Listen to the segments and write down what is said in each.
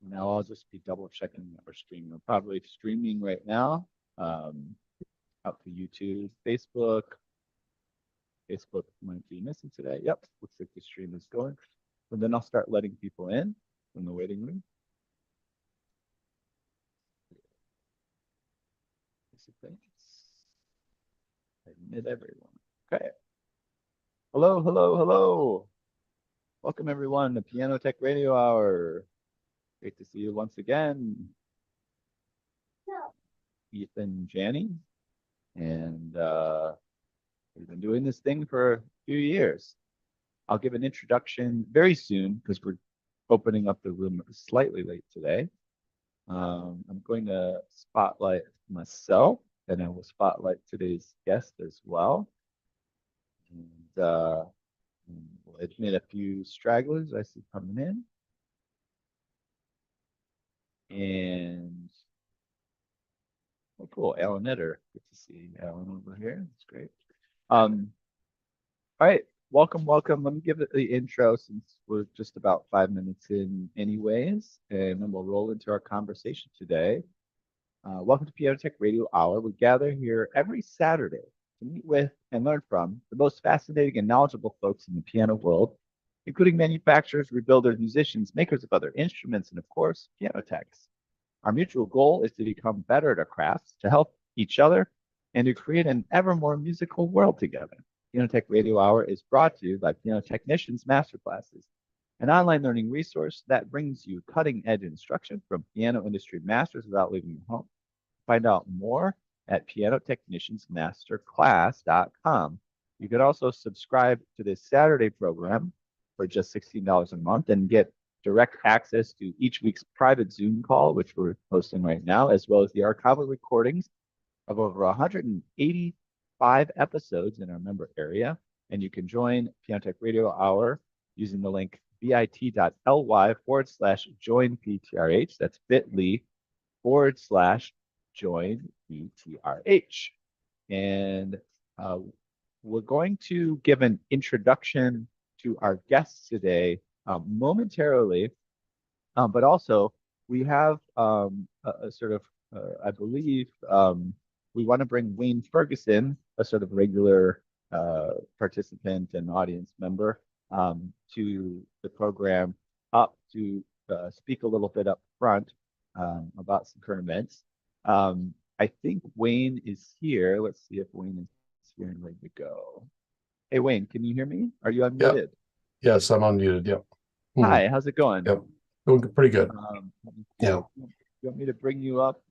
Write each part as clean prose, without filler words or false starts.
Now I'll just be double checking that we're streaming. We're probably streaming right now, out to YouTube, Facebook. Facebook might be missing today. Yep, looks like the stream is going. And then I'll start letting people in from the waiting room. Basically, admit everyone. Okay. Hello, hello, hello. Welcome everyone to Piano Tech Radio Hour. Great to see you once again. Ethan Janney. And we've been doing this thing for a few years. I'll give an introduction very soon because we're opening up the room slightly late today. I'm going to spotlight myself and I will spotlight today's guest as well. And we'll admit a few stragglers I see coming in. And oh, cool, Alan Etter. Good to see Alan over here. That's great. All right, welcome, welcome. Let me give it the intro since we're just about 5 minutes in anyways, and then we'll roll into our conversation today. Welcome to Piano Tech Radio Hour. We gather here every Saturday to meet with and learn from the most fascinating and knowledgeable folks in the piano world, including manufacturers, rebuilders, musicians, makers of other instruments, and of course, piano techs. Our mutual goal is to become better at our crafts, to help each other, and to create an ever more musical world together. Piano Tech Radio Hour is brought to you by Piano Technicians Masterclasses, an online learning resource that brings you cutting-edge instruction from piano industry masters without leaving your home. Find out more at pianotechniciansmasterclass.com. You can also subscribe to this Saturday program for just $16 a month and get direct access to each week's private Zoom call, which we're hosting right now, as well as the archival recordings of over 185 episodes in our member area. And you can join Piano Tech Radio Hour using the link bit.ly/join PTRH. That's bit.ly/join PTRH. And we're going to give an introduction to our guests today momentarily, but also we have a sort of, I believe, we want to bring Wayne Ferguson, a sort of regular participant and audience member, to the program up to speak a little bit up front about some current events. I think Wayne is here. Let's see if Wayne is here and ready to go. Hey, Wayne, can you hear me? Are you Yeah. unmuted? Yes, I'm unmuted. Yep. Hi, how's it going? Yep. Doing pretty good. Yeah. You want me to bring you up?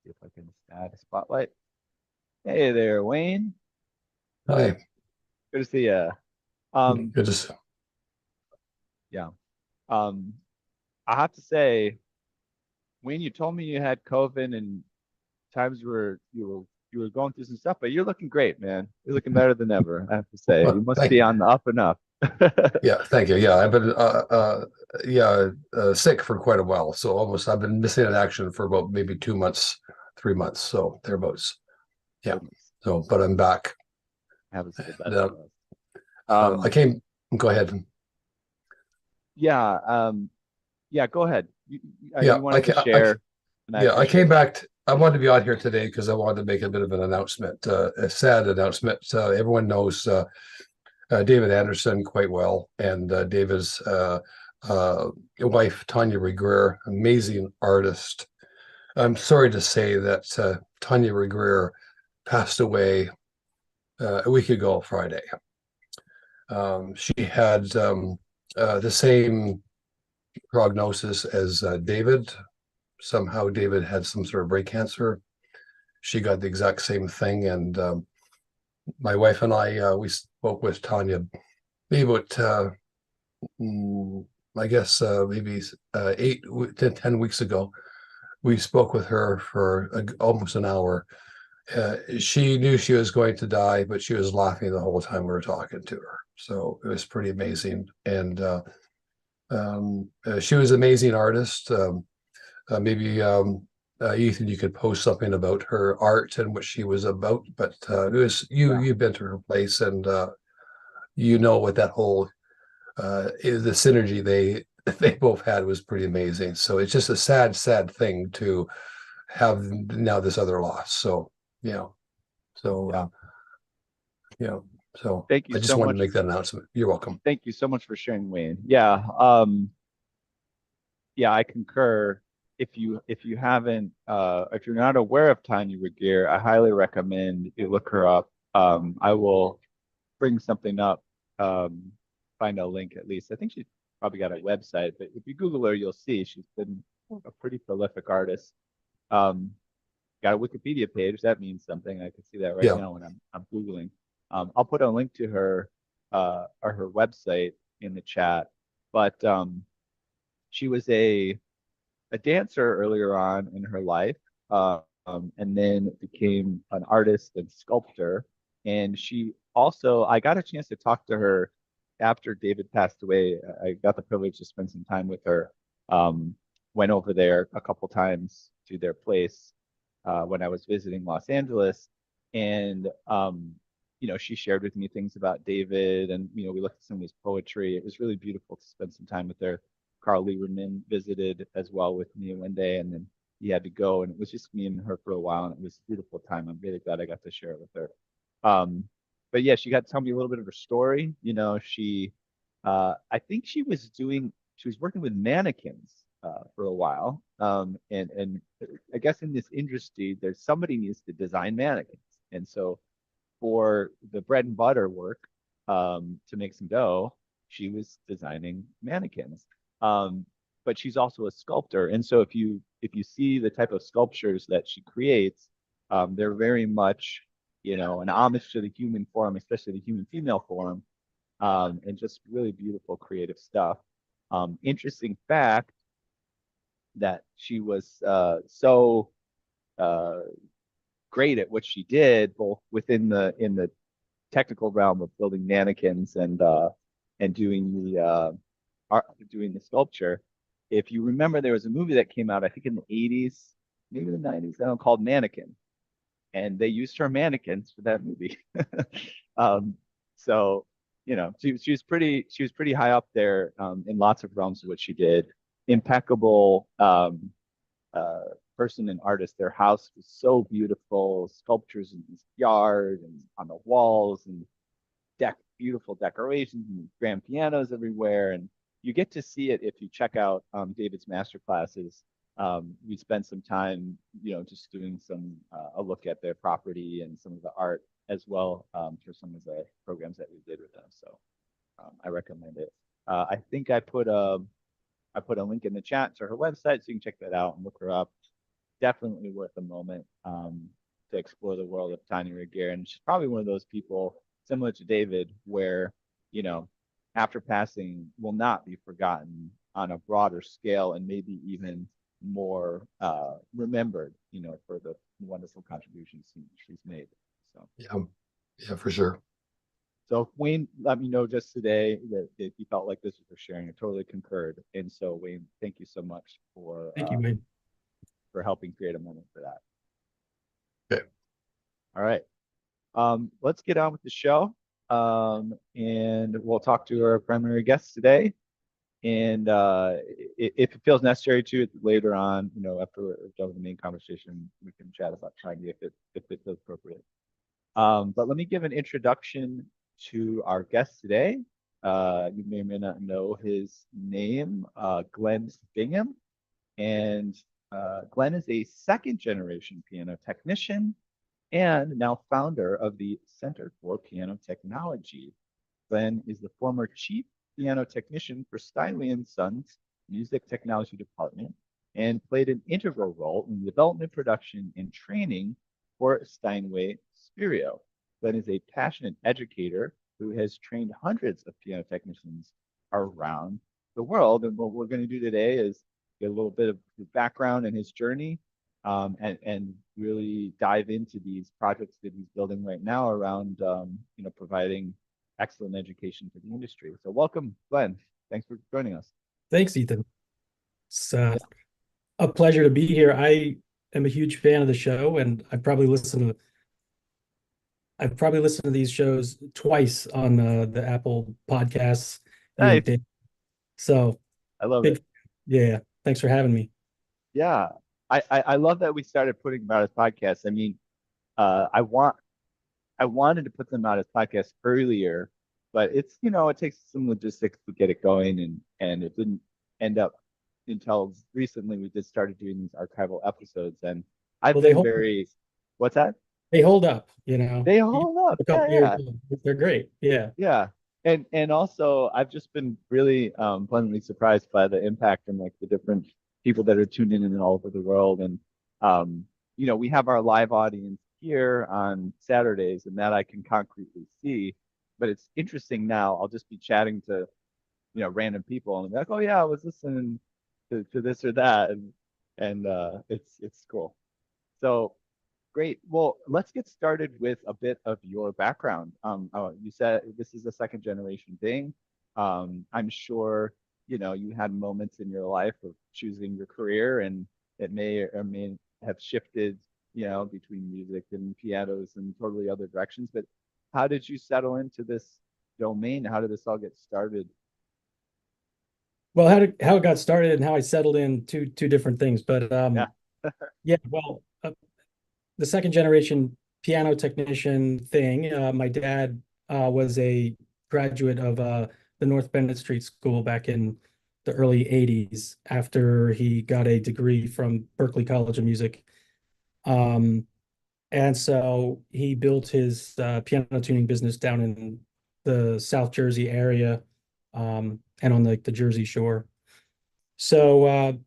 See if I can add a spotlight. Hey there, Wayne. Hi. Good to see you. Good to see. Yeah. I have to say, Wayne, you told me you had COVID and times you were going through some stuff, but you're looking great, man. You're looking better than ever, I have to say. Well, You must thank be you. on the up and up. Yeah, thank you. Yeah, I've been sick for quite a while. So almost I've been missing in action for about maybe 2 months, 3 months. So thereabouts. Yeah. So, but I'm back. Have us the best And, of us. I came. Go ahead. Yeah. Yeah, go ahead. Yeah, You wanted to share, and I yeah, I came appreciate it. back. I wanted to be out here today because I wanted to make a bit of an announcement, a sad announcement. Everyone knows David Anderson quite well, and David's wife, Tanya Regrier, amazing artist. I'm sorry to say that Tanya Regrier passed away a week ago, Friday. She had the same prognosis as David. Somehow David had some sort of brain cancer. She got the exact same thing. And my wife and I, we spoke with Tanya maybe about, I guess, maybe 8 to 10 weeks ago. We spoke with her for almost an hour. She knew she was going to die, but she was laughing the whole time we were talking to her. So it was pretty amazing. And she was an amazing artist. Maybe Ethan, you could post something about her art and what she was about. But it was you've been to her place and you know what that whole the synergy they both had was pretty amazing. So it's just a sad thing to have now this other loss. So yeah. So Yeah. So Thank you I just so wanted to much. make that announcement. You're welcome. Thank you so much for sharing, Wayne. Yeah. Yeah, I concur. If you haven't if you're not aware of Tanya Regeer, I highly recommend you look her up. I will bring something up, find a link at least. I think she's probably got a website, but if you Google her, you'll see she's been a pretty prolific artist. Um, got a Wikipedia page. That means something. I can see that right Yeah. now when I'm Googling. I'll put a link to her or her website in the chat. But she was a dancer earlier on in her life, and then became an artist and sculptor. And she also, I got a chance to talk to her after David passed away. I got the privilege to spend some time with her. Went over there a couple times to their place when I was visiting Los Angeles, and she shared with me things about David, and we looked at some of his poetry. It was really beautiful to spend some time with her. Carl Lieberman visited as well with me one day, and then he had to go, and it was just me and her for a while, and it was a beautiful time. I'm really glad I got to share it with her. But yeah, she got to tell me a little bit of her story. I think she was working with mannequins for a while, and I guess in this industry, there's somebody needs to design mannequins, and so for the bread and butter work to make some dough, she was designing mannequins. But she's also a sculptor, and so if you see the type of sculptures that she creates, they're very much an homage to the human form, especially the human female form, and just really beautiful creative stuff. Interesting fact that she was so uh, great at what she did, both within the technical realm of building mannequins and doing the art, doing the sculpture. If you remember, there was a movie that came out, I think in the 80s, maybe the 90s, I don't know, called Mannequin, and they used her mannequins for that movie. um, so she was pretty high up there in lots of realms of what she did. Impeccable uh, person and artist. Their house was so beautiful, sculptures in his yard and on the walls, and beautiful decorations and grand pianos everywhere. And you get to see it if you check out David's master classes. We spent some time, just doing a look at their property and some of the art as well for some of the programs that we did with them. So I recommend it. I think I put a link in the chat to her website, so you can check that out and look her up. Definitely worth a moment to explore the world of Tanya Regeer. And she's probably one of those people, similar to David, where, after passing, will not be forgotten on a broader scale and maybe even more remembered, for the wonderful contributions she's made. So yeah, for sure. So Wayne let me know just today that he felt like this was for sharing. I totally concurred. And so Wayne, thank you so much Thank you, Wayne. for helping create a moment for that. Okay. All right. Let's get on with the show. And we'll talk to our primary guests today. And if it feels necessary to later on, after we're done with the main conversation, we can chat about Tanya if it feels appropriate. But let me give an introduction to our guest today. You may or may not know his name, Glenn Bingham. And Glenn is a second-generation piano technician and now founder of the Center for Piano Technology. Glenn is the former chief piano technician for Steinway & Sons Music Technology Department and played an integral role in the development, production, and training for Steinway Stereo. Glenn is a passionate educator who has trained hundreds of piano technicians around the world. And what we're going to do today is get a little bit of his background and his journey, and really dive into these projects that he's building right now around, providing excellent education for the industry. So welcome, Glenn. Thanks for joining us. Thanks, Ethan. It's a pleasure to be here. I am a huge fan of the show, and I've probably listened to these shows twice on the Apple Podcasts. Nice. Dave. So I love big, it. yeah. Thanks for having me. Yeah. I love that we started putting them out as podcasts. I mean, I wanted to put them out as podcasts earlier, but it's, it takes some logistics to get it going, and it didn't end up until recently. We just started doing these archival episodes, and I've Well, they been hold very, what's that? they hold up, you know. They Even hold up. a Yeah, couple years yeah. old, they're great. Yeah. Yeah. And also I've just been really pleasantly surprised by the impact and like the different people that are tuned in and all over the world. And um, we have our live audience here on Saturdays, and that I can concretely see. But it's interesting now. I'll just be chatting to, random people, and I'm like, oh yeah, I was listening to this or that, and it's cool. So great. Well, let's get started with a bit of your background. You said this is a second generation thing. I'm sure, you had moments in your life of choosing your career, and it may or may have shifted, between music and pianos and totally other directions. But how did you settle into this domain? How did this all get started? Well, how it got started and how I settled in two different things. But Yeah. yeah, well, the second generation piano technician thing. My dad was a graduate of the North Bennett Street School back in the early 80s after he got a degree from Berklee College of Music. Um, and so he built his piano tuning business down in the South Jersey area, and on the Jersey Shore. So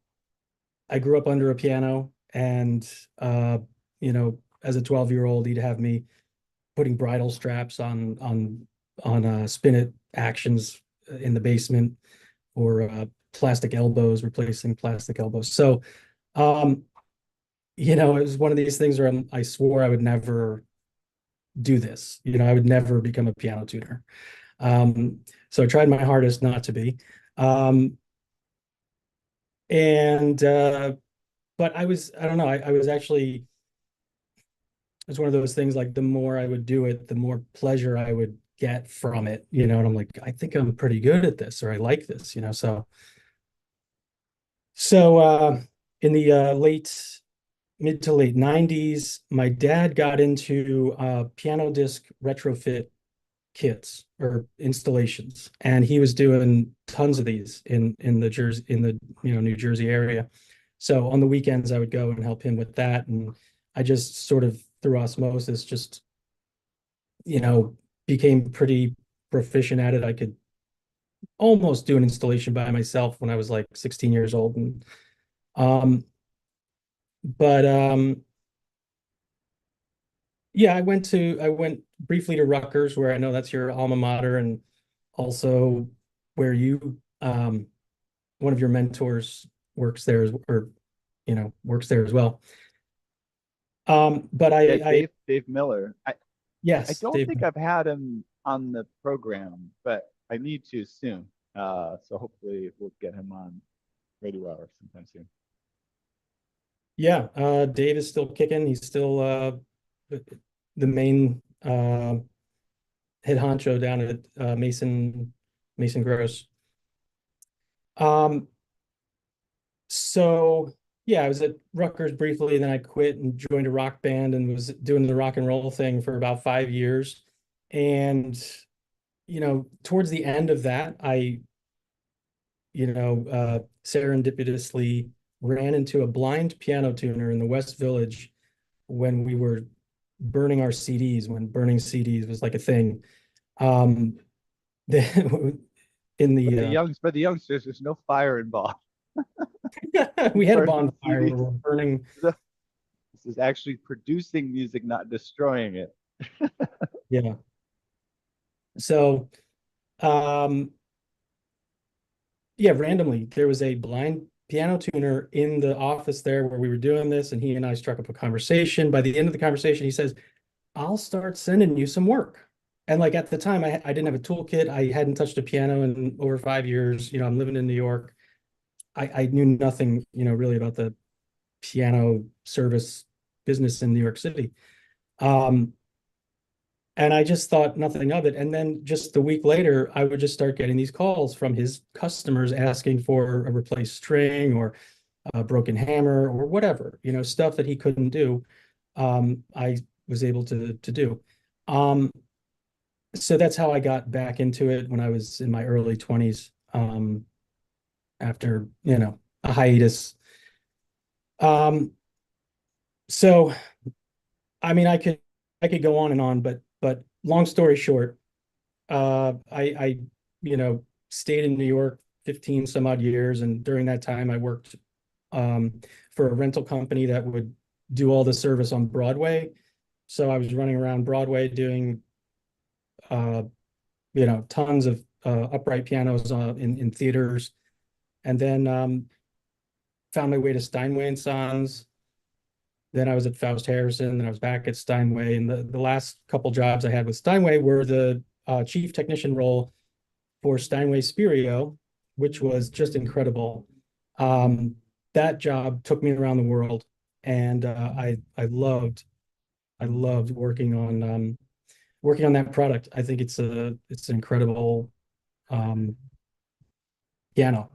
I grew up under a piano, and as a 12-year-old, he'd have me putting bridle straps on spinet actions in the basement, or plastic elbows, replacing plastic elbows. So um, it was one of these things where I swore I would never do this. I would never become a piano tuner. So I tried my hardest not to be. Um, and but I don't know, I was actually, it's one of those things, like the more I would do it, the more pleasure I would get from it, and I'm like, I think I'm pretty good at this, or I like this, so in the mid to late 90s, my dad got into piano disc retrofit kits or installations, and he was doing tons of these in the Jersey, in the New Jersey area. So on the weekends I would go and help him with that, and I just sort of through osmosis just you know became pretty proficient at it. I could almost do an installation by myself when I was like 16 years old. And um but yeah, I went briefly to Rutgers, where I know that's your alma mater, and also where you one of your mentors works there, works there as well. But Yeah, I Dave Miller. I yes, don't Dave. think I've had him on the program, but I need to soon. So hopefully we'll get him on Radio Hour sometime soon. Yeah, Dave is still kicking. He's still the main head honcho down at Mason Gross. Um, so yeah, I was at Rutgers briefly, then I quit and joined a rock band and was doing the rock and roll thing for about 5 years. And towards the end of that, I serendipitously ran into a blind piano tuner in the West Village when we were burning our CDs, when burning CDs was like a thing. Um, in But the the youngsters, there's no fire involved. we had a Burning bonfire where CDs. we're burning. This is actually producing music, not destroying it. Yeah. So, um, yeah, randomly there was a blind piano tuner in the office there where we were doing this, and he and I struck up a conversation. By the end of the conversation, he says, I'll start sending you some work. And like at the time, I didn't have a toolkit. I hadn't touched a piano in over 5 years. I'm living in New York. I knew nothing, really about the piano service business in New York City. Um, And I just thought nothing of it. And then just a week later, I would just start getting these calls from his customers asking for a replaced string or a broken hammer or whatever, stuff that he couldn't do. I was able to do. Um, so that's how I got back into it when I was in my early 20s, after, a hiatus. So I mean, I could go on and on, but long story short, I stayed in New York 15 some odd years, and during that time I worked for a rental company that would do all the service on Broadway. So I was running around Broadway doing tons of upright pianos in theaters, and then found my way to Steinway and Sons. Then I was at Faust Harrison, then I was back at Steinway. And the last couple jobs I had with Steinway were the chief technician role for Steinway Spirio, which was just incredible. That job took me around the world, and I loved working on that product. I think it's an incredible piano.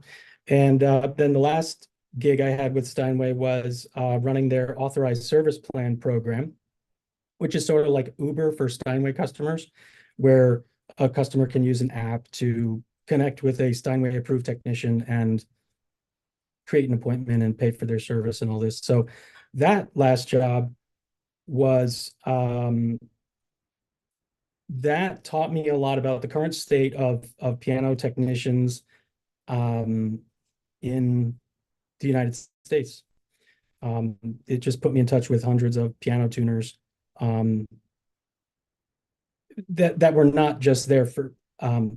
And then the last gig I had with Steinway was running their authorized service plan program, which is sort of like Uber for Steinway customers, where a customer can use an app to connect with a Steinway approved technician and create an appointment and pay for their service and all this. So that last job was that taught me a lot about the current state of piano technicians in the United States. It just put me in touch with hundreds of piano tuners that were not just there for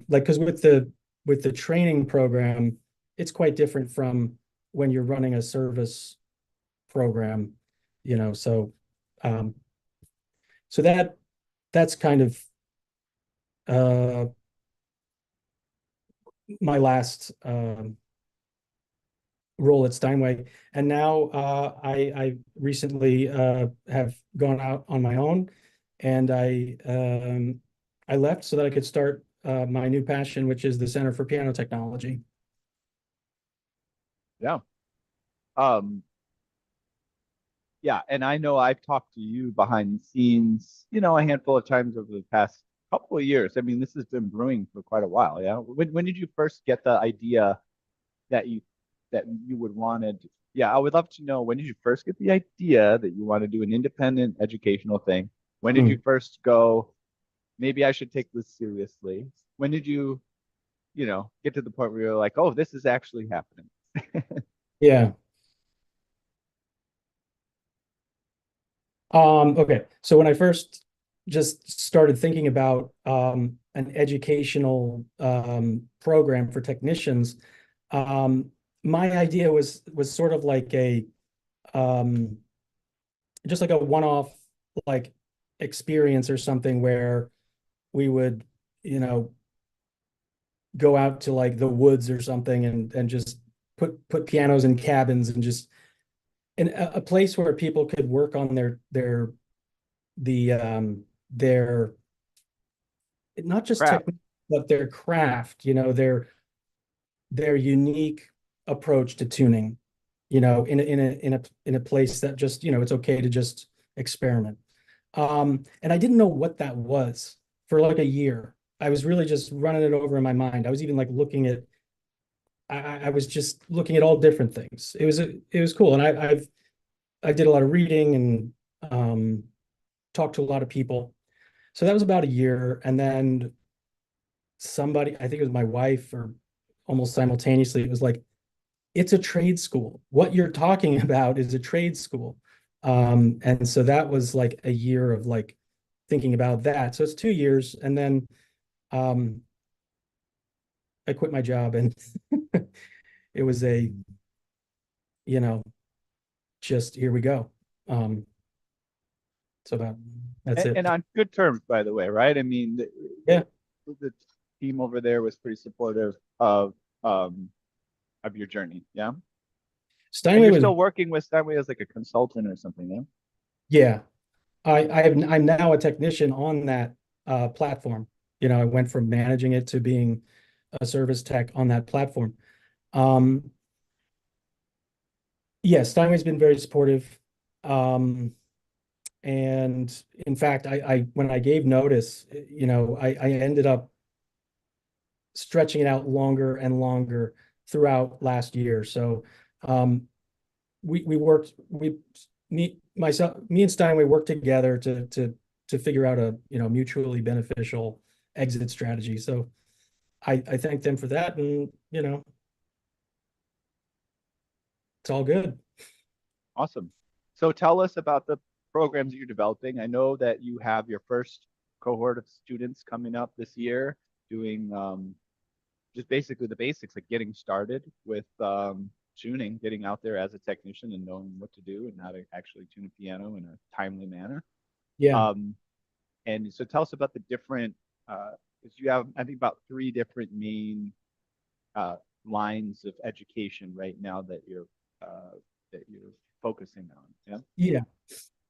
because with the training program, it's quite different from when you're running a service program, so so that's kind of my last role at Steinway. And now I recently have gone out on my own, and I left so that I could start my new passion, which is the Center for Piano Technology. Yeah. Yeah, and I know I've talked to you behind the scenes, a handful of times over the past couple of years. I mean, this has been brewing for quite a while. Yeah. When did you first get the idea that you would want to? Yeah, I would love to know, when did you first get the idea that you want to do an independent educational thing? When did you first go, maybe I should take this seriously? When did you, get to the point where you're like, oh, this is actually happening? Yeah. Okay. So when I first just started thinking about an educational program for technicians, my idea was sort of like a just like a one-off like experience or something, where we would, go out to like the woods or something and just put pianos in cabins, and just in a place where people could work on their not just Crap. technique, but their craft, their unique approach to tuning, in a place that just, it's okay to just experiment. And I didn't know what that was for like a year. I was really just running it over in my mind. I was even like I was just looking at all different things. It was cool. And I did a lot of reading and talked to a lot of people. So that was about a year. And then somebody, I think it was my wife, or almost simultaneously, it was like, it's a trade school. What you're talking about is a trade school. And so that was like a year of like thinking about that. So it's 2 years. And then I quit my job, and it was you know, just here we go. So that's it. And on good terms, by the way, right? I mean, Yeah. the team over there was pretty supportive of your journey. Yeah. And Steinway you're was, still working with Steinway as like a consultant or something, yeah? yeah. I'm now a technician on that platform. You know, I went from managing it to being a service tech on that platform. Um, yeah, Steinway's been very supportive. And in fact, I when I gave notice, you know, I ended up stretching it out longer and longer throughout last year. So we worked, me and Steinway worked together to figure out a, you know, mutually beneficial exit strategy. So I thank them for that, and you know, it's all good. Awesome. So tell us about the programs that you're developing. I know that you have your first cohort of students coming up this year doing just basically the basics, like getting started with tuning, getting out there as a technician and knowing what to do and how to actually tune a piano in a timely manner. Yeah. And so tell us about the different, because you have, I think, about 3 different main lines of education right now that you're focusing on. Yeah.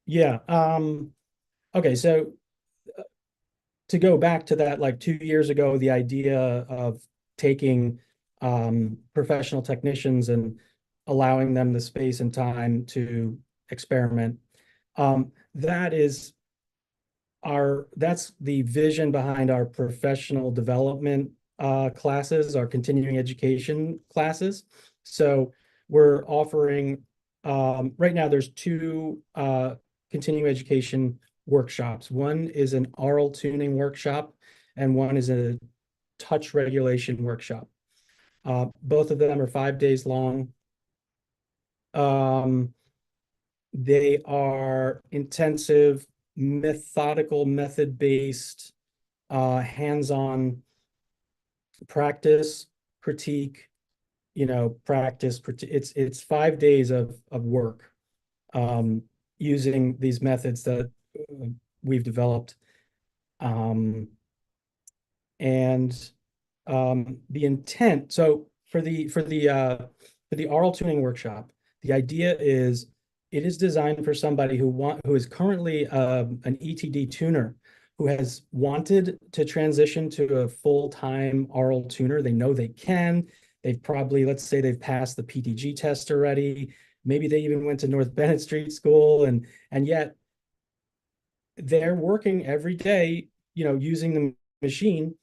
Yeah. Okay, so to go back to that, like 2 years ago, the idea of taking professional technicians and allowing them the space and time to experiment. That is that's the vision behind our professional development classes, our continuing education classes. So we're offering right now there's 2 continuing education workshops. One is an aural tuning workshop, and one is a touch regulation workshop. Both of them are 5 days long. They are intensive, methodical, method-based, hands-on practice, critique, you know, practice. It's 5 days of work using these methods that we've developed. And the intent, so for the aural tuning workshop, the idea is it is designed for somebody who is currently an ETD tuner who has wanted to transition to a full-time aural tuner. They know they can. They've probably, let's say they've passed the PTG test already. Maybe they even went to North Bennett Street School, and yet they're working every day, you know, using the machine,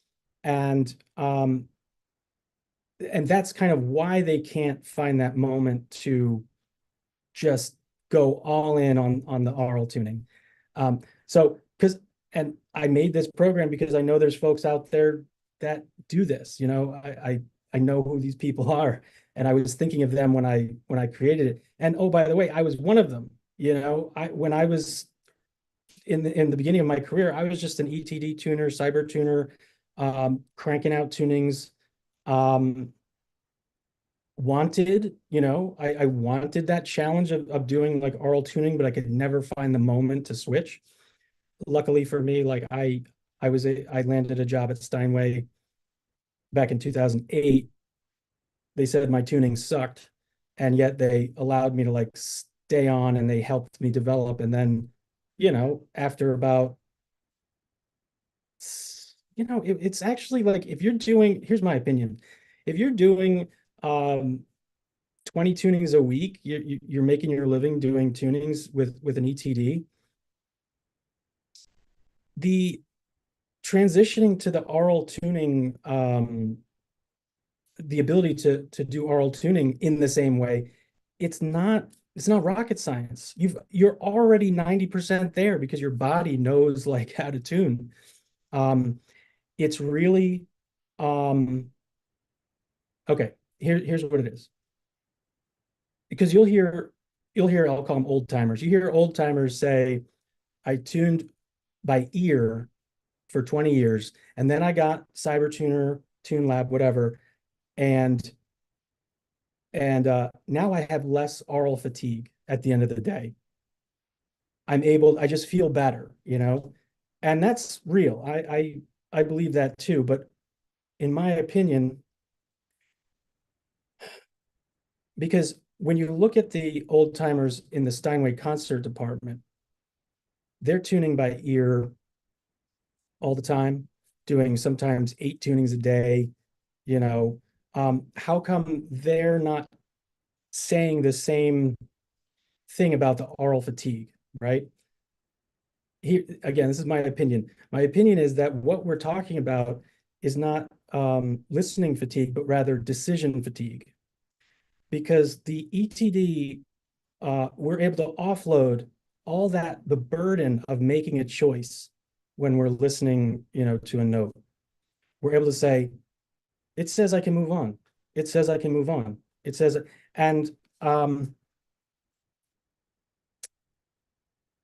and that's kind of why they can't find that moment to just go all in on the aural tuning. So and I made this program because I know there's folks out there that do this. You know, I know who these people are, and I was thinking of them when I created it. And oh, by the way, I was one of them. You know, when I was in the beginning of my career, I was just an ETD tuner, cyber tuner, cranking out tunings. Wanted, you know, I wanted that challenge of doing like aural tuning, but I could never find the moment to switch. Luckily for me, like I landed a job at Steinway back in 2008. They said my tuning sucked, and yet they allowed me to like stay on, and they helped me develop. And then, you know, after about, you know, it's actually like, if you're doing, here's my opinion, if you're doing 20 tunings a week, you're making your living doing tunings with an ETD. The transitioning to the aural tuning, the ability to do aural tuning in the same way, it's not rocket science. You're already 90% there because your body knows like how to tune. It's really okay. Here's what it is. Because you'll hear, I'll call them old timers. You hear old timers say, I tuned by ear for 20 years, and then I got Cybertuner, TuneLab, whatever, and now I have less aural fatigue at the end of the day. I just feel better, you know, and that's real. I believe that too, but in my opinion, because when you look at the old timers in the Steinway concert department, they're tuning by ear all the time, doing sometimes 8 tunings a day, you know, how come they're not saying the same thing about the aural fatigue, right? Here again, this is my opinion. My opinion is that what we're talking about is not listening fatigue, but rather decision fatigue. Because the ETD, we're able to offload all that, the burden of making a choice when we're listening, you know, to a note. We're able to say, it says I can move on. It says I can move on. It says, and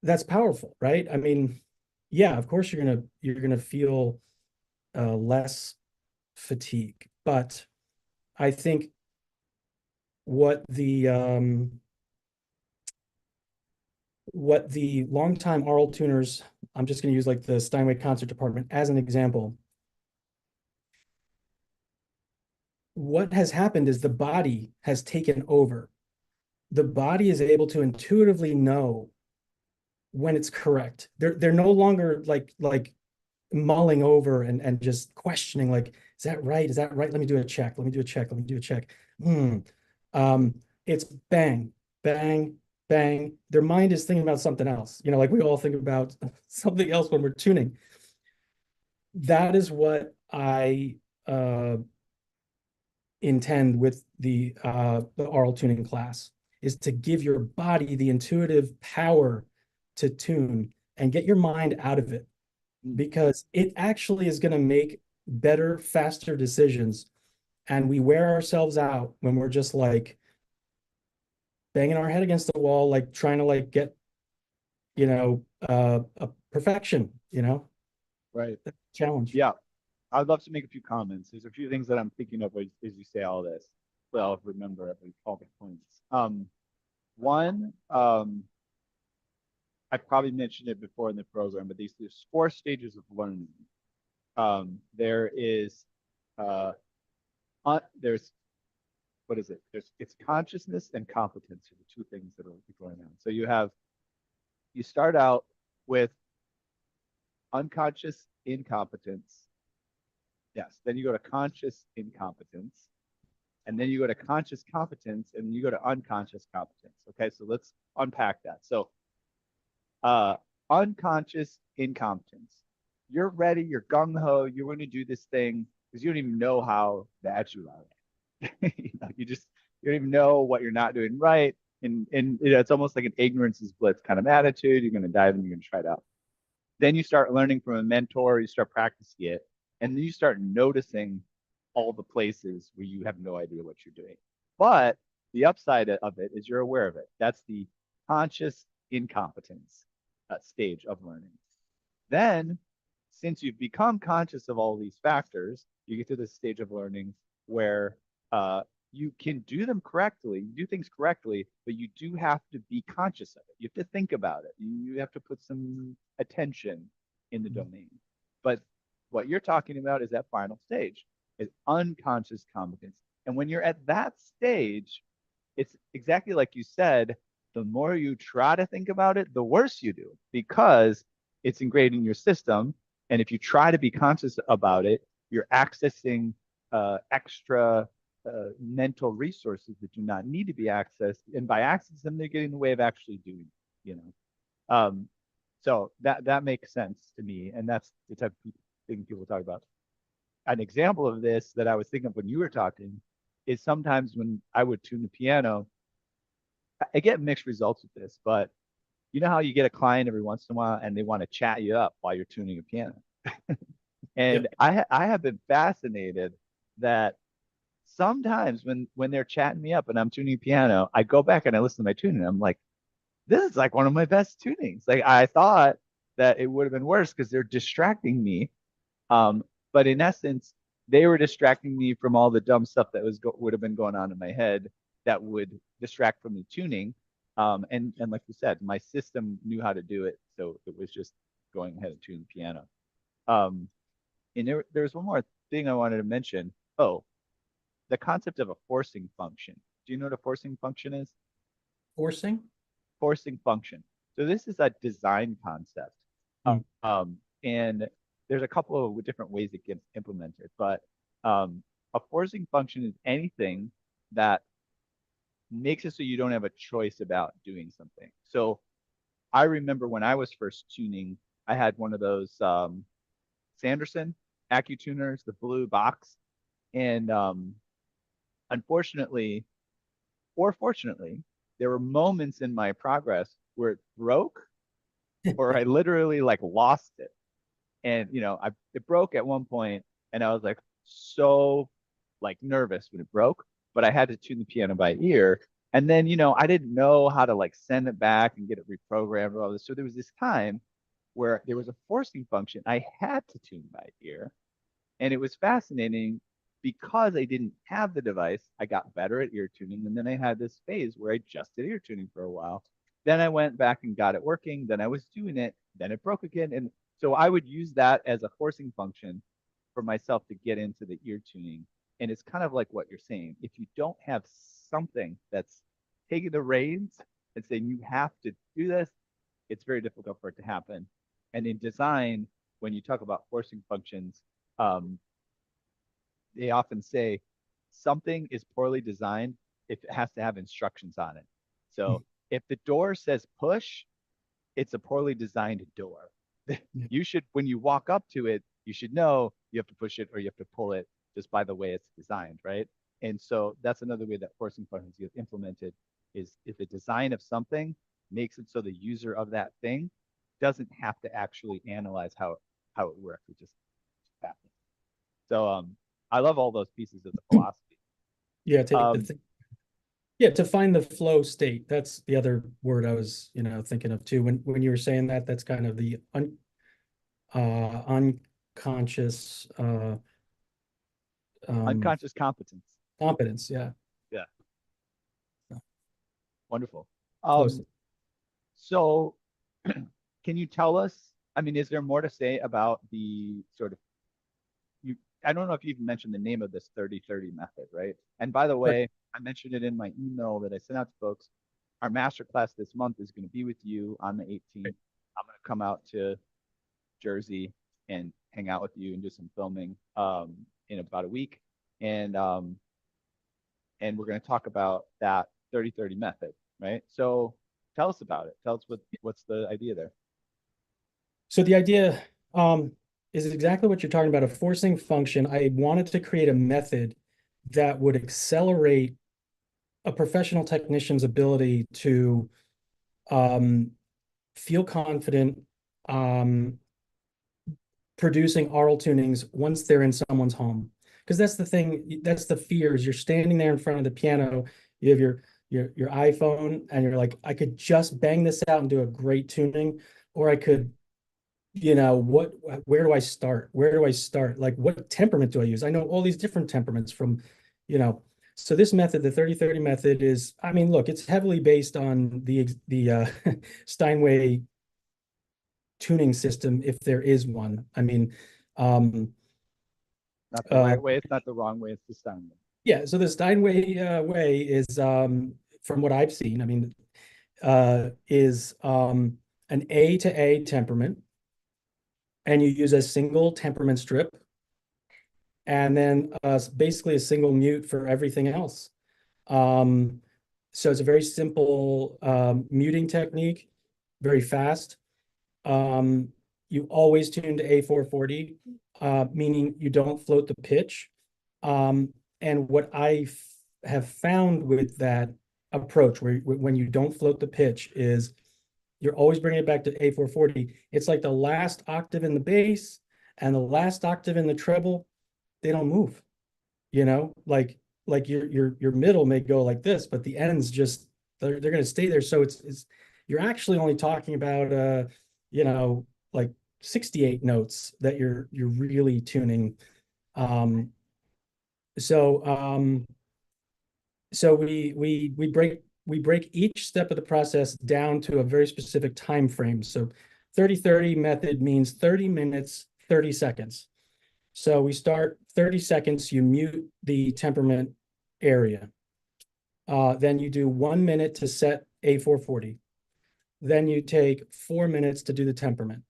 that's powerful, right? I mean, yeah, of course you're gonna feel less fatigue, but I think what the longtime aural tuners, I'm just going to use like the Steinway Concert Department as an example. What has happened is the body has taken over. The body is able to intuitively know when it's correct. They're no longer like mulling over and just questioning, like, is that right? Is that right? Let me do a check. Let me do a check. Let me do a check. It's bang, bang, bang. Their mind is thinking about something else. You know, like we all think about something else when we're tuning. That is what I intend with the aural tuning class, is to give your body the intuitive power to tune and get your mind out of it, because it actually is going to make better, faster decisions. And we wear ourselves out when we're just like banging our head against the wall, like trying to like get, you know, a perfection, you know, Right. challenge. Yeah. I'd love to make a few comments. There's a few things that I'm thinking of as you say all this. Well, remember all the points. One, I probably mentioned it before in the program, but there's 4 stages of learning. There is, there's, what is it? It's consciousness and competence are the 2 things that will be going on. So you start out with unconscious incompetence. Yes. Then you go to conscious incompetence. And then you go to conscious competence, and you go to unconscious competence. Okay, so let's unpack that. So unconscious incompetence. You're ready, you're gung-ho, you're going to do this thing because you don't even know how bad you are. You don't even know what you're not doing right. And you know, it's almost like an ignorance is bliss kind of attitude. You're going to dive in, you're going to try it out. Then you start learning from a mentor, you start practicing it, and then you start noticing all the places where you have no idea what you're doing. But the upside of it is you're aware of it. That's the conscious incompetence stage of learning. Then, since you've become conscious of all these factors, you get to this stage of learning where you can do them correctly, you do things correctly, but you do have to be conscious of it. You have to think about it. You have to put some attention in the domain. But what you're talking about is that final stage, is unconscious competence. And when you're at that stage, it's exactly like you said, the more you try to think about it, the worse you do, because it's ingrained in your system. And if you try to be conscious about it, you're accessing extra mental resources that do not need to be accessed. And by accessing them, they get in the way of actually doing, you know. So that makes sense to me. And that's the type of thing people talk about. An example of this that I was thinking of when you were talking is sometimes when I would tune the piano, I get mixed results with this, but you know how you get a client every once in a while and they want to chat you up while you're tuning a piano. And yep. I have been fascinated that sometimes when they're chatting me up and I'm tuning piano, I go back and I listen to my tuning and I'm like, this is like one of my best tunings. Like I thought that it would have been worse because they're distracting me. But in essence, they were distracting me from all the dumb stuff that would have been going on in my head that would distract from the tuning. And like you said, my system knew how to do it, so it was just going ahead and tuning the piano. And there's one more thing I wanted to mention. Oh, the concept of a forcing function. Do you know what a forcing function is? Forcing? Forcing function. So this is a design concept. And there's a couple of different ways it gets implemented, but a forcing function is anything that makes it so you don't have a choice about doing something. So I remember when I was first tuning, I had one of those Sanderson AccuTuners, the blue box. And unfortunately, or fortunately, there were moments in my progress where it broke or I literally like lost it. And it broke at one point and I was like so like nervous when it broke, but I had to tune the piano by ear. And then, I didn't know how to like send it back and get it reprogrammed and all this. So there was this time where there was a forcing function I had to tune by ear. And it was fascinating because I didn't have the device. I got better at ear tuning. And then I had this phase where I just did ear tuning for a while. Then I went back and got it working. Then I was doing it. Then it broke again. And so I would use that as a forcing function for myself to get into the ear tuning. And it's kind of like what you're saying. If you don't have something that's taking the reins and saying you have to do this, it's very difficult for it to happen. And in design, when you talk about forcing functions, they often say something is poorly designed if it has to have instructions on it. So if the door says push, it's a poorly designed door. You should, when you walk up to it, you should know you have to push it or you have to pull it just by the way it's designed, right? And so that's another way that forcing functions get implemented is if the design of something makes it so the user of that thing doesn't have to actually analyze how it works. It just happens. So I love all those pieces of the philosophy. Yeah, to find the flow state. That's the other word I was, thinking of too. When you were saying that, that's kind of the unconscious unconscious competence. Competence, yeah. Yeah. Wonderful. Close. So can you tell us, I mean, is there more to say about the sort of, I don't know if you even mentioned the name of this 30-30 method, right? And by the way, I mentioned it in my email that I sent out to folks. Our masterclass this month is going to be with you on the 18th. I'm going to come out to Jersey and hang out with you and do some filming in about a week. And we're going to talk about that 30-30 method, right? So tell us about it. Tell us what's the idea there. So the idea is exactly what you're talking about, a forcing function. I wanted to create a method that would accelerate a professional technician's ability to feel confident producing aural tunings once they're in someone's home. Because that's the thing, that's the fear, is you're standing there in front of the piano, you have your iPhone, and you're like, I could just bang this out and do a great tuning, or I could, where do I start? Where do I start? Like, what temperament do I use? I know all these different temperaments from, so this method, the 30-30 method is, I mean, look, it's heavily based on the Steinway tuning system, if there is one. I mean, not the right way, it's not the wrong way, it's the Steinway. Yeah, so the Steinway way is, from what I've seen, I mean, is an A to A temperament, and you use a single temperament strip, and then basically a single mute for everything else. So it's a very simple muting technique, very fast. You always tune to A440, meaning you don't float the pitch. And what I have found with that approach, where when you don't float the pitch, is you're always bringing it back to A440. It's like the last octave in the bass and the last octave in the treble, they don't move. Like your middle may go like this, but the ends just they're going to stay there. So it's you're actually only talking about like 68 notes that you're really tuning. So we break each step of the process down to a very specific time frame. So 30-30 method means 30 minutes, 30 seconds. So we start 30 seconds, you mute the temperament area. Then you do 1 minute to set A440. Then you take 4 minutes to do the temperament.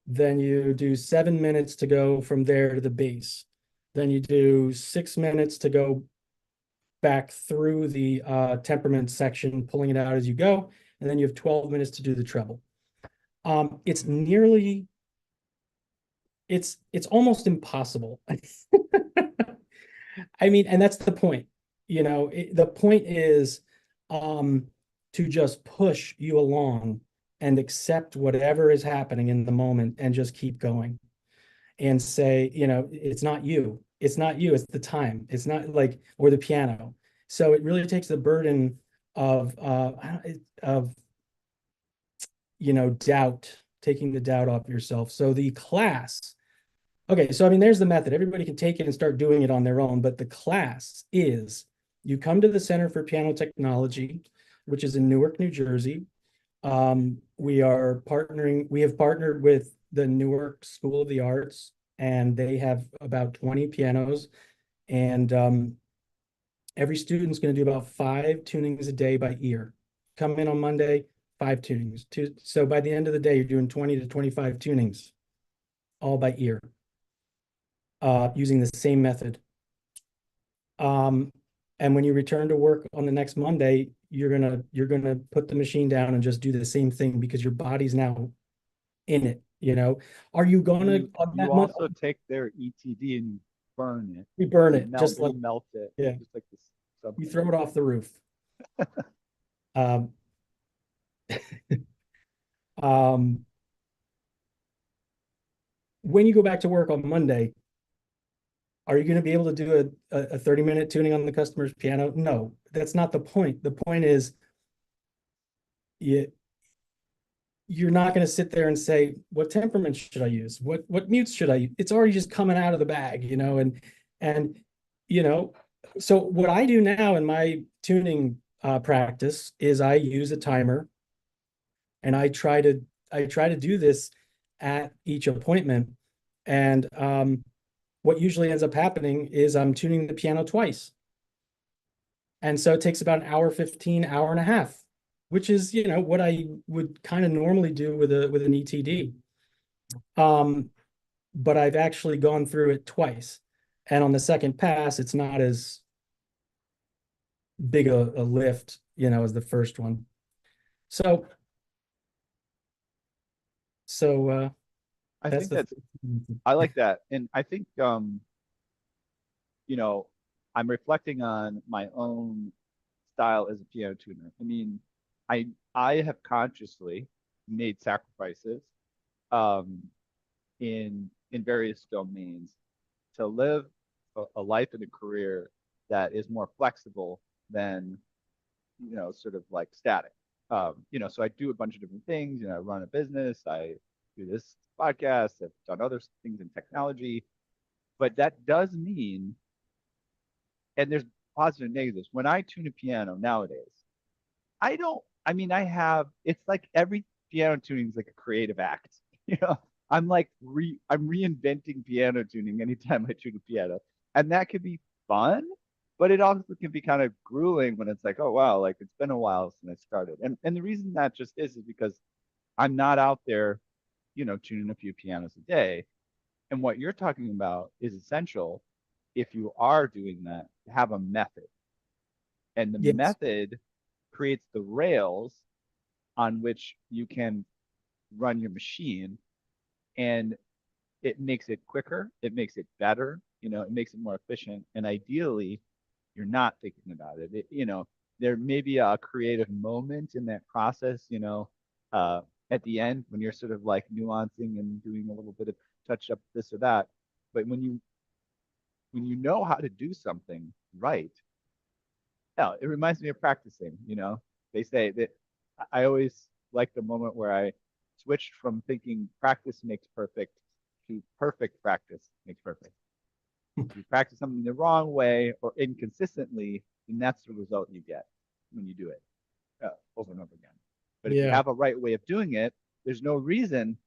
Then you do 7 minutes to go from there to the bass. Then you do 6 minutes to go back through the temperament section, pulling it out as you go. And then you have 12 minutes to do the treble. It's nearly, it's almost impossible. I mean, and that's the point. The point is to just push you along and accept whatever is happening in the moment and just keep going and say, it's not you. It's not you. It's the time. It's not like, or the piano. So it really takes the burden of doubt, taking the doubt off yourself. So the class, okay, so I mean, there's the method. Everybody can take it and start doing it on their own, but the class is you come to the Center for Piano Technology, which is in Newark, New Jersey. We have partnered with the Newark School of the Arts, and they have about 20 pianos. And every student's going to do about 5 tunings a day by ear. Come in on Monday, 5 tunings. So by the end of the day, you're doing 20 to 25 tunings, all by ear, using the same method. And when you return to work on the next Monday, you're gonna put the machine down and just do the same thing because your body's now in it. Are you gonna on that You month? also take their ETD and you burn it. We burn You it melt, just you like melt it. yeah. Just like this. You throw it off the roof. um, when you go back to work on Monday, are you going to be able to do a 30-minute tuning on the customer's piano? No, that's not the point. The point is you're not going to sit there and say, what temperament should I use? What mutes should I use? It's already just coming out of the bag, and so what I do now in my tuning practice is I use a timer, and I try to do this at each appointment. And what usually ends up happening is I'm tuning the piano twice. And so it takes about an hour 15, hour and a half, which is, what I would kind of normally do with an ETD. But I've actually gone through it twice. And on the second pass, it's not as big a lift, as the first one. So I think I like that. And I think, I'm reflecting on my own style as a piano tuner. I mean, I have consciously made sacrifices in various domains to live a life and a career that is more flexible than sort of like static. So I do a bunch of different things. I run a business, I do this podcast, I've done other things in technology, but that does mean, and there's positive and negatives. When I tune a piano nowadays, it's like every piano tuning is like a creative act. I'm like I'm reinventing piano tuning anytime I tune a piano. And that could be fun, but it also can be kind of grueling when it's like, oh wow, like it's been a while since I started. And the reason that just is because I'm not out there, tuning a few pianos a day. And what you're talking about is essential if you are doing that, to have a method. And the Yes. method creates the rails on which you can run your machine, and it makes it quicker, it makes it better, it makes it more efficient. And ideally, you're not thinking about it. There may be a creative moment in that process, at the end when you're sort of like nuancing and doing a little bit of touch up this or that. But when you know how to do something right, yeah, it reminds me of practicing. They say that I always like the moment where I switched from thinking practice makes perfect to perfect practice makes perfect. If you practice something the wrong way or inconsistently, then that's the result you get when you do it over and over again. But if you have a right way of doing it, there's no reason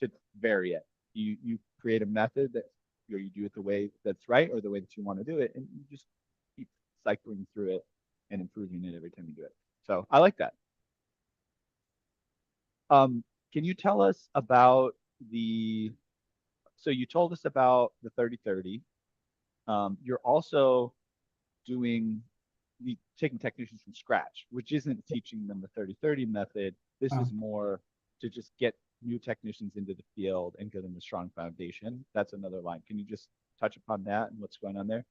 to vary it. You create a method that you do it the way that's right or the way that you want to do it, and you just keep cycling through it and improving it every time you do it. So I like that. Can you tell us about so you told us about the 30-30. You're also taking technicians from scratch, which isn't teaching them the 30-30 method. This Oh. is more to just get new technicians into the field and give them a strong foundation. That's another line. Can you just touch upon that and what's going on there?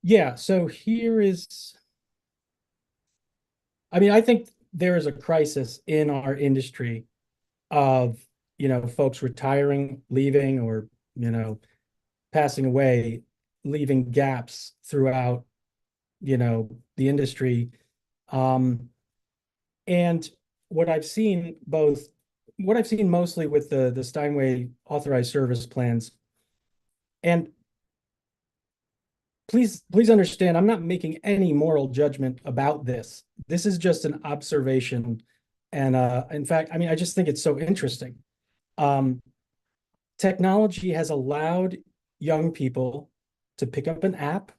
Yeah, so here is, I mean, I think there is a crisis in our industry of, folks retiring, leaving, or, passing away, leaving gaps throughout, the industry. And what I've seen mostly with the Steinway authorized service plans, and please understand, I'm not making any moral judgment about this. This is just an observation. And in fact, I mean, I just think it's so interesting. Technology has allowed young people to pick up an app,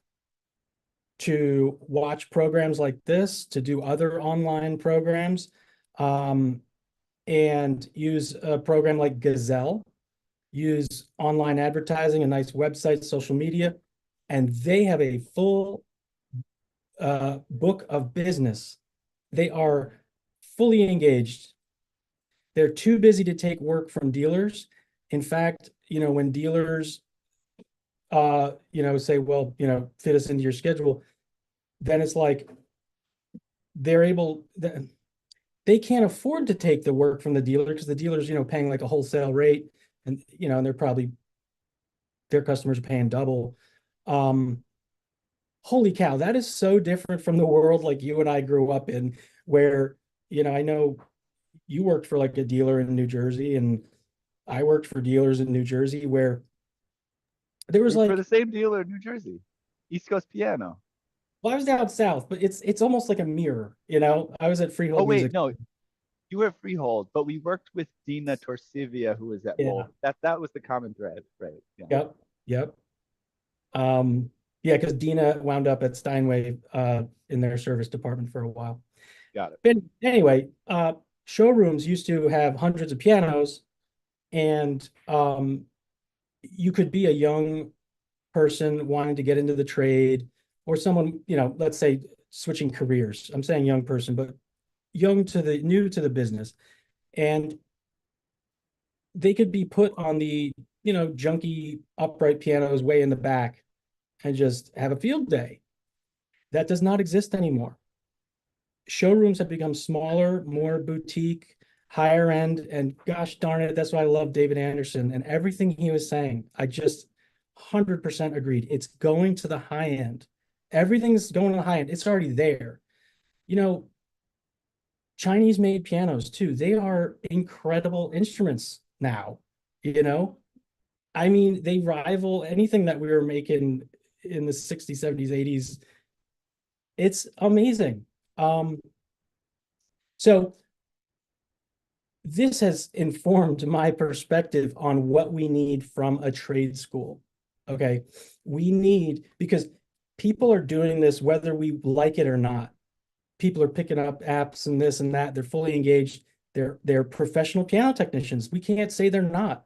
to watch programs like this, to do other online programs, and use a program like Gazelle, use online advertising, a nice website, social media, and they have a full book of business. They are fully engaged. They're too busy to take work from dealers. In fact, when dealers, say, well, fit us into your schedule, then it's like they can't afford to take the work from the dealer because the dealer's, paying like a wholesale rate, and, and their customers are paying double. Holy cow, that is so different from the world like you and I grew up in, where, I know you worked for like a dealer in New Jersey, and I worked for dealers in New Jersey, where there was For like, the same dealer in New Jersey, East Coast Piano. well, I was down south, but it's almost like a mirror, I was at Oh Freehold wait, Music. no, you were Freehold, but we worked with Dina Torsivia, who was at Yeah. Wolf. That was the common thread, right? Yeah. Yep. Yeah, because Dina wound up at Steinway in their service department for a while. Got it. But anyway, showrooms used to have hundreds of pianos, and you could be a young person wanting to get into the trade, or someone, let's say switching careers. I'm saying young person, but new to the business. And they could be put on the, junky upright pianos way in the back and just have a field day. That does not exist anymore. Showrooms have become smaller, more boutique, higher end, and gosh darn it, that's why I love David Anderson and everything he was saying. I just 100% agreed. It's going to the high end. Everything's going to the high end. It's already there. Chinese made pianos too. They are incredible instruments now, I mean, they rival anything that we were making in the 60s, 70s, 80s. It's amazing. So this has informed my perspective on what we need from a trade school. Okay. Because people are doing this whether we like it or not. People are picking up apps and this and that. They're fully engaged. They're professional piano technicians. We can't say they're not.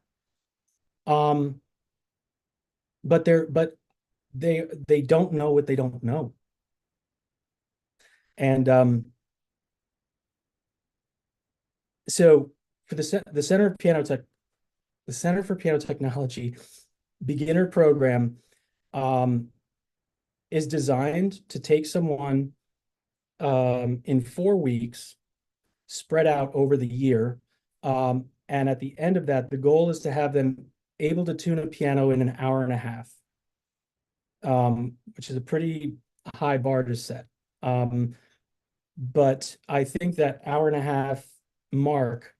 But they don't know what they don't know. And so for the Center for Piano Technology beginner program is designed to take someone in 4 weeks, spread out over the year. And at the end of that, the goal is to have them able to tune a piano in an hour and a half, which is a pretty high bar to set. But I think that hour and a half mark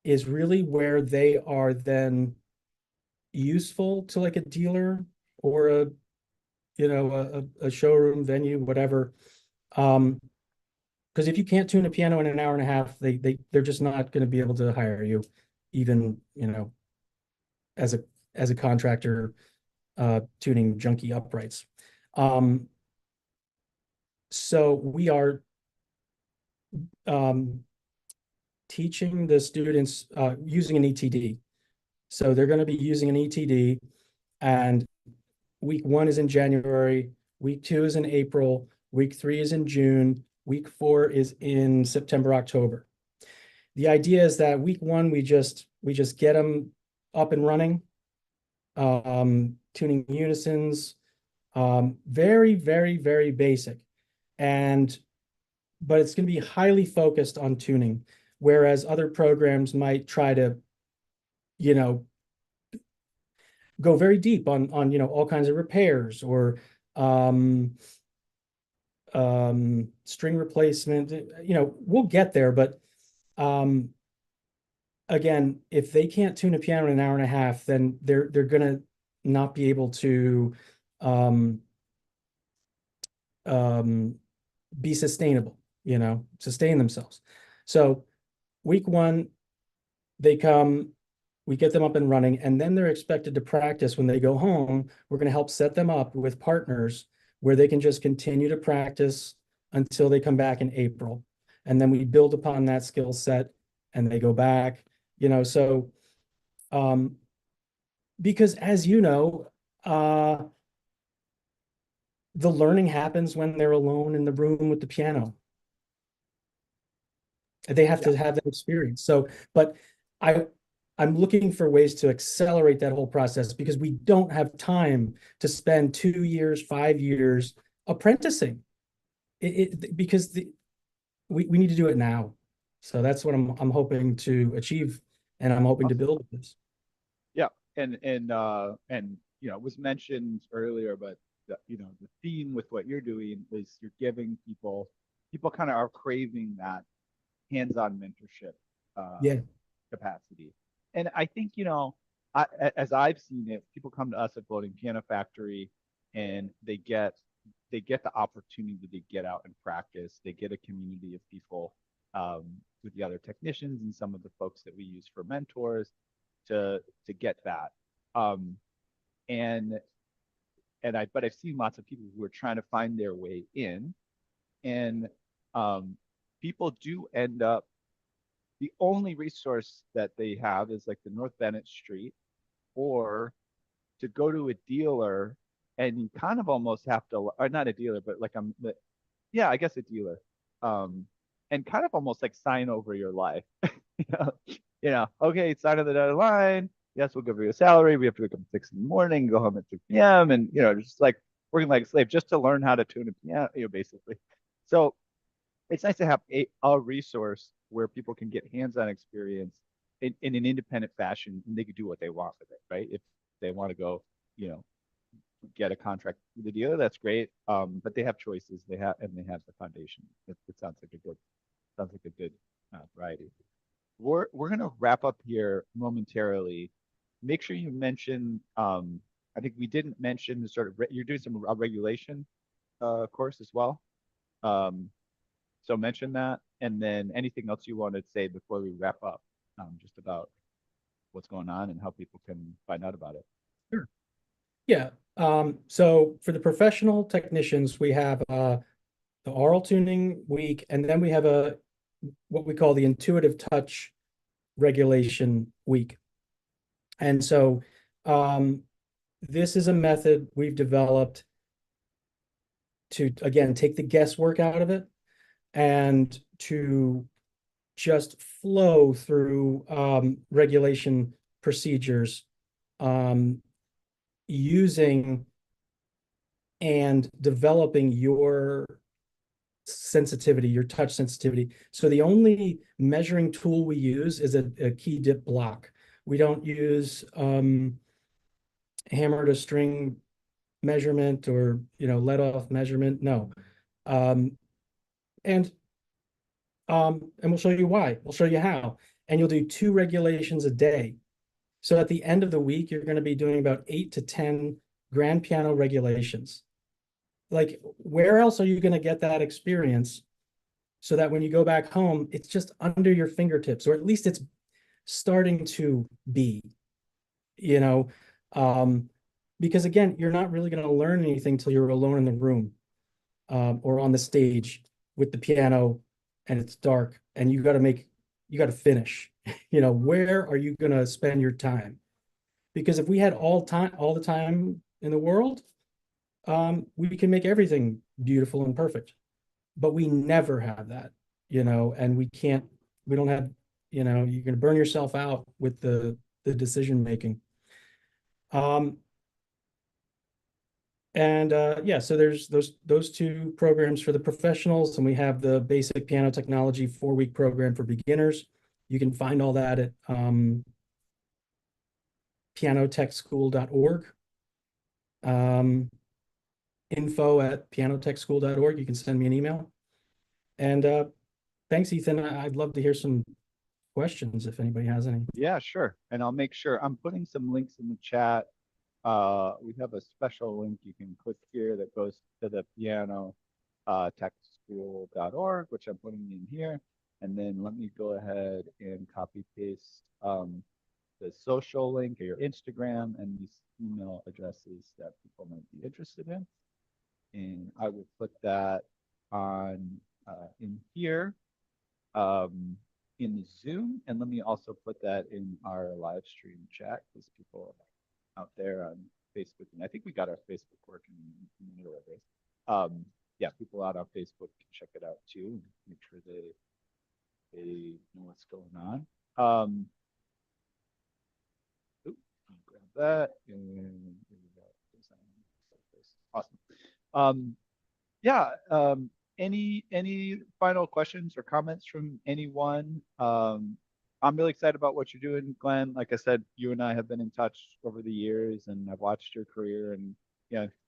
is really where they are then useful to like a dealer or a showroom venue, whatever. Because if you can't tune a piano in an hour and a half, they're just not going to be able to hire you, even, as a contractor tuning junky uprights. So we are teaching the students using an ETD. So they're going to be using an ETD, and week 1 is in January, week 2 is in April, week 3 is in June, week 4 is in September, October. The idea is that week 1, we just get them up and running, tuning unisons, very, very, very basic. But it's going to be highly focused on tuning, whereas other programs might try to, go very deep on all kinds of repairs or string replacement. We'll get there, but again, if they can't tune a piano in an hour and a half, then they're gonna not be able to be sustainable, sustain themselves. So week 1, they come, we get them up and running, and then they're expected to practice when they go home. We're going to help set them up with partners where they can just continue to practice until they come back in April. And then we build upon that skill set and they go back, so because as the learning happens when they're alone in the room with the piano. They have to have that experience. So, but I'm looking for ways to accelerate that whole process, because we don't have time to spend 2 years, 5 years apprenticing because we need to do it now. So that's what I'm hoping to achieve, and I'm hoping to build this. Yeah, and it was mentioned earlier, but the theme with what you're doing is you're giving people kind of are craving that hands-on mentorship capacity. And I think, as I've seen it, people come to us at Floating Piano Factory and they get the opportunity to get out and practice. They get a community of people with the other technicians and some of the folks that we use for mentors to get that. But I've seen lots of people who are trying to find their way in, and people do end up, the only resource that they have is like the North Bennett Street, or to go to a dealer, and you kind of almost have to, or not a dealer, but I guess a dealer, and kind of almost like sign over your life. Okay, sign on the dotted line. Yes, we'll give you a salary. We have to wake up at 6 in the morning, go home at 2 p.m. and just like working like a slave just to learn how to tune a piano, basically. So it's nice to have a resource where people can get hands-on experience in an independent fashion, and they can do what they want with it, right? If they want to go, get a contract with the dealer, that's great. But they have choices. They have the foundation. It sounds like a good variety. We're gonna wrap up here momentarily. Make sure you mention. I think we didn't mention the sort of you're doing some regulation course as well. So mention that, and then anything else you want to say before we wrap up, just about what's going on and how people can find out about it. Sure. Yeah. So for the professional technicians, we have the aural tuning week, and then we have what we call the intuitive touch regulation week. And so this is a method we've developed to, again, take the guesswork out of it and to just flow through regulation procedures using and developing your sensitivity, your touch sensitivity. So the only measuring tool we use is a key dip block. We don't use hammer to string measurement or let off measurement. No. And we'll show you why. We'll show you how. And you'll do 2 regulations a day. So at the end of the week, you're going to be doing about 8 to 10 grand piano regulations. Like, where else are you going to get that experience so that when you go back home, it's just under your fingertips, or at least it's starting to be, because again, you're not really going to learn anything till you're alone in the room or on the stage with the piano and it's dark and you got to finish. Where are you going to spend your time? Because if we had all the time in the world, we can make everything beautiful and perfect. But we never have that, and we don't have, you're going to burn yourself out with the decision making. And yeah, so there's those two programs for the professionals, and we have the basic piano technology 4-week program for beginners. You can find all that at pianotechschool.org. info@pianotechschool.org. You can send me an email. And thanks, Ethan. I'd love to hear some questions if anybody has any. Yeah, sure. And I'll make sure I'm putting some links in the chat. We have a special link you can click here that goes to the piano techschool.org, which I'm putting in here. And then let me go ahead and copy paste the social link or your Instagram and these email addresses that people might be interested in. And I will put that on in here in the Zoom. And let me also put that in our live stream chat because people out there on Facebook, and I think we got our Facebook working in the middle of this. Yeah, people out on Facebook can check it out too and make sure they know what's going on. Grab that and awesome. Yeah. Any final questions or comments from anyone? I'm really excited about what you're doing, Glenn. Like I said, you and I have been in touch over the years, and I've watched your career, and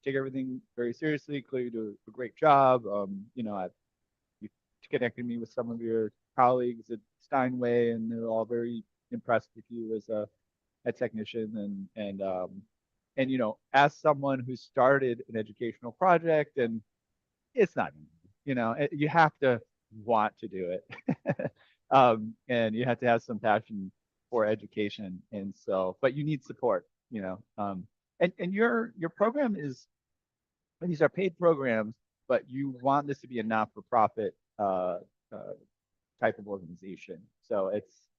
take everything very seriously. Clearly, you do a great job. You connected me with some of your colleagues at Steinway, and they're all very impressed with you as a technician, and as someone who started an educational project, and it's not easy. You have to want to do it. And you have to have some passion for education. And so, but you need support, and your program these are paid programs, but you want this to be a not-for-profit type of organization. So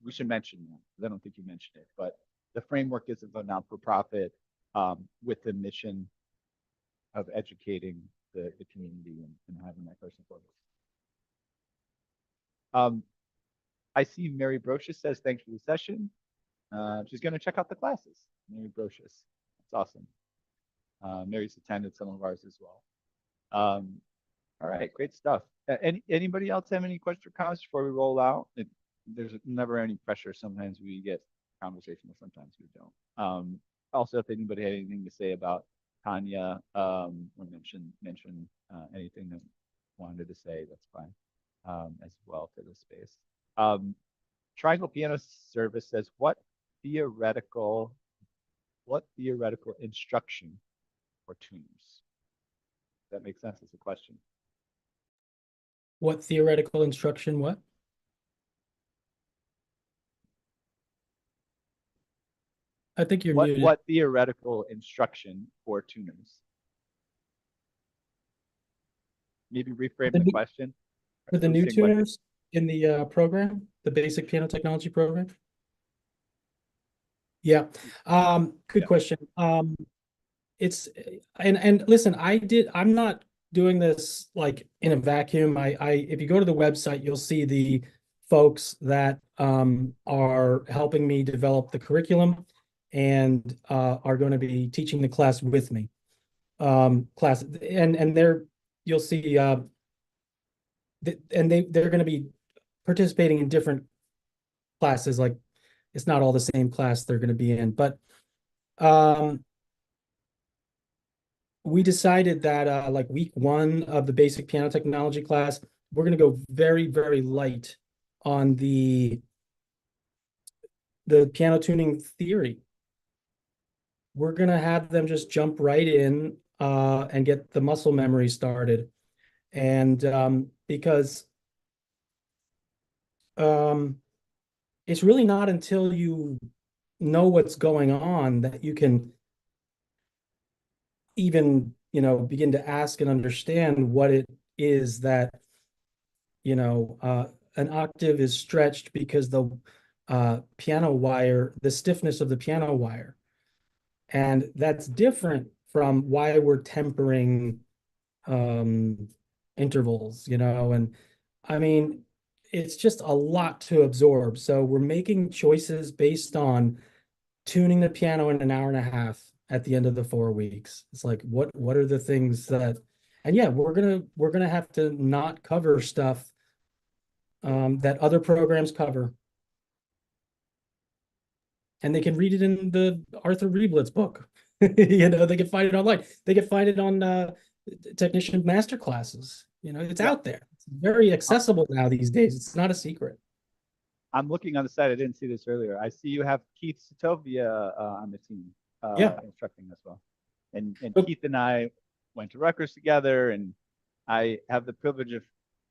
we should mention that, because I don't think you mentioned it, but the framework is of a not-for-profit with the mission of educating the community and having that person focus. I see Mary Brocious says, thanks for the session. She's going to check out the classes. Mary Brocious. That's awesome. Mary's attended some of ours as well. All right, great stuff. Anybody else have any questions or comments before we roll out? There's never any pressure. Sometimes we get conversational, sometimes we don't. Also, if anybody had anything to say about Tanya or mention anything that wanted to say, that's fine as well for this space. Triangle Piano Service says, what theoretical instruction for tuners? Does that make sense as a question? What theoretical instruction? What? I think you're muted. What theoretical instruction for tuners? Maybe reframe the question. For the new tuners in the program, the basic piano technology program? Yeah. Good question. It's and listen, I'm not doing this like in a vacuum. If you go to the website, you'll see the folks that are helping me develop the curriculum and are going to be teaching the class with me. And there you'll see and they're going to be participating in different classes. Like it's not all the same class they're going to be in, but we decided that like week 1 of the basic piano technology class, we're going to go very, very light on the piano tuning theory. We're going to have them just jump right in and get the muscle memory started. And because it's really not until you know what's going on that you can even, begin to ask and understand what it is that, an octave is stretched because the piano wire, the stiffness of the piano wire. And that's different from why we're tempering intervals, and I mean, it's just a lot to absorb. So we're making choices based on tuning the piano in an hour and a half at the end of the 4 weeks. It's like, what are the things that, and yeah, we're gonna have to not cover stuff that other programs cover. And they can read it in the Arthur Reblitz book. They can find it online. They can find it on technician master classes. It's Yeah. out there. It's very accessible now these days. It's not a secret. I'm looking on the side. I didn't see this earlier. I see you have Keith Satovia on the team, Yeah. instructing as well. And Oh. Keith and I went to Rutgers together, and I have the privilege of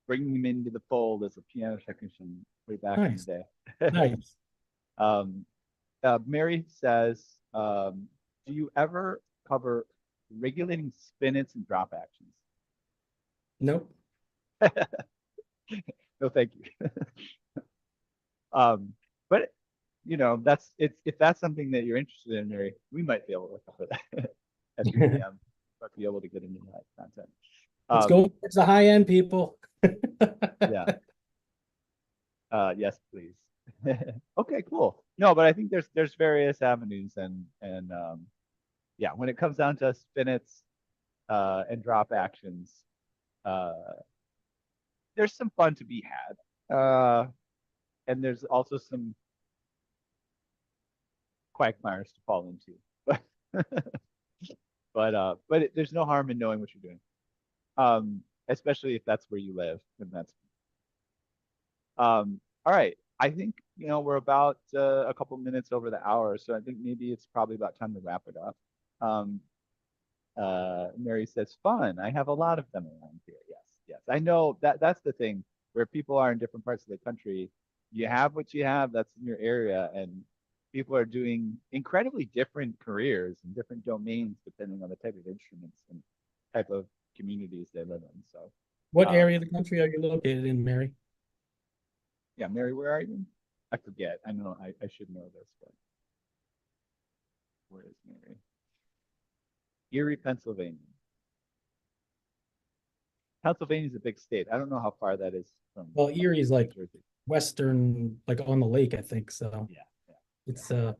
bringing him into the fold as a piano technician way back in Nice. the day. Nice. Mary says, do you ever cover regulating spinets and drop actions? Nope. No, thank you. But that's if that's something that you're interested in, Mary, we might be able to cover that at BPM, but be able to get into that content. Let's go. It's the high end people. Yeah. Yes, please. Okay, cool. No, but I think there's various avenues and yeah, when it comes down to spinets and drop actions, there's some fun to be had. And there's also some quagmires to fall into. But there's no harm in knowing what you're doing. Especially if that's where you live, and that's all right. I think we're about a couple minutes over the hour, so I think maybe it's probably about time to wrap it up. Mary says, fun. I have a lot of them around here. Yes, yes. I know that's the thing where people are in different parts of the country. You have what you have that's in your area, and people are doing incredibly different careers and different domains depending on the type of instruments and type of communities they live in. So, What area of the country are you located in, Mary? yeah, Mary, where are you? I forget. I know I should know this, but where is Mary? Erie, Pennsylvania. Pennsylvania is a big state. I don't know how far that is from. Well, Erie is like Jersey. western, like on the lake, I think. So Yeah, it's out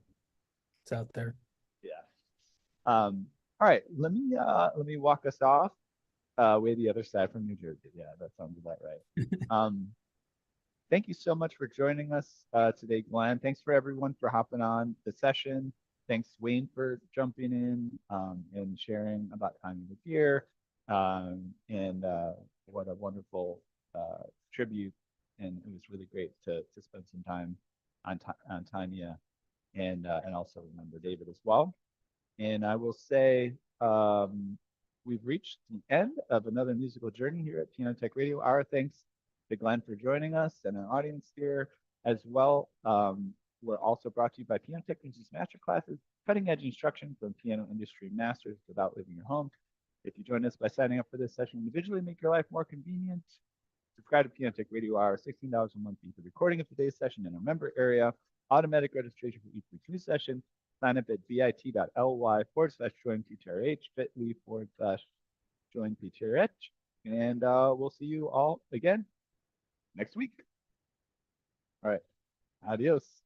there. yeah. All right. Let me walk us off. Way the other side from New Jersey. Yeah, that sounds about right. Thank you so much for joining us today, Glenn. Thanks for everyone for hopping on the session. Thanks, Wayne, for jumping in and sharing about time of the year. And what a wonderful tribute. And it was really great to spend some time on Tanya and also remember David as well. And I will say we've reached the end of another musical journey here at Piano Tech Radio. Our thanks to Glenn for joining us and our audience here as well. We're also brought to you by Piano Technicians Masterclasses, cutting edge instruction from piano industry masters without leaving your home. If you join us by signing up for this session individually, make your life more convenient. Subscribe to Piano Tech Radio Hour, $16 a month for the recording of today's session in a member area, automatic registration for each weekly session. Sign up at bit.ly/join-PTRH, bit.ly/join-PTRH, and we'll see you all again next week. All right. Adios.